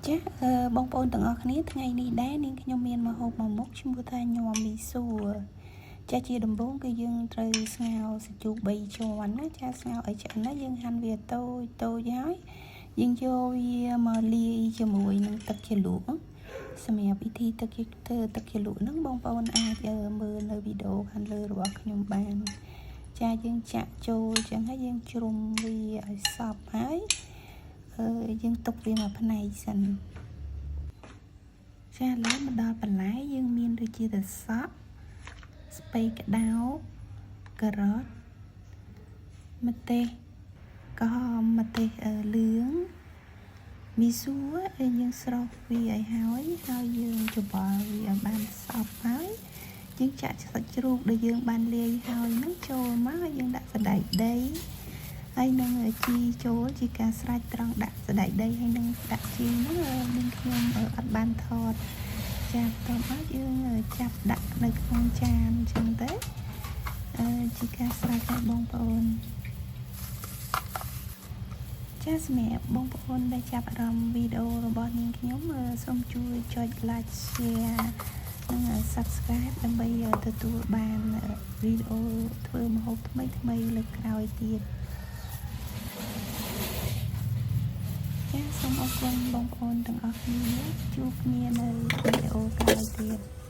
ចាបងប្អូនទាំងអស់គ្នាថ្ងៃនេះដែរនាងខ្ញុំមានម្ហូបមួយមុខឈ្មោះថាញ៉ាំមីសួរចាជាដំបូងគឺយើងត្រូវស្ងោរសាច់ជ្រូក3ជាន់ណាចាស្ងោរឲ្យឆ្អិនណាយើងហាន់វាតូចហើយយើងយកវាមកលាយជាមួយនឹងទឹកជ្រលក់សម្រាប់វិធីធ្វើទឹកជ្រលក់ហ្នឹងបងប្អូនអាចមើលនៅវីដេអូខាងលើរបស់ខ្ញុំបានចាយើងចាក់ចូលចឹងហើយយើងជ្រុំវាឲ្យសព្វហើយយើងទុកវាមួយផ្នែកសិនចាឥឡូវមកដល់បន្លែយើងមានដូចជាត្រសក់ស្ពៃក្តោបការ៉ុតម្ទេសក្រហមម្ទេសលឿងមីសួរយើងស្រុះវាឲ្យហើយយើងច្របល់វាឲ្យបានសព្វហើយយើងចាក់សាច់ជ្រូកដែលយើងបានលាយហើយហ្នឹងចូលមកហើយយើងដាក់សណ្តែកដីហើយនឹងជីចូលជាការស្រេចត្រង់ដាក់សណ្តែកដីហើយនឹងដាក់ជីហ្នឹងនឹងខ្ញុំអត់បានថតចាបន្ទាប់មកយើងចាប់ដាក់នៅក្នុងចានអញ្ចឹងទៅជាការស្រេចឲ្យបងប្អូនចាសម្រាប់បងប្អូនដែលចាប់អារម្មណ៍វីដេអូរបស់នាងខ្ញុំសូមជួយចុច like share និង subscribe ដើម្បីទទួលបានវីដេអូធ្វើម្ហូបថ្មីលើកក្រោយទៀតចាសូមអរគុណបងប្អូនទាំងអស់គ្នាជួបគ្នានៅវីដេអូក្រោយទៀត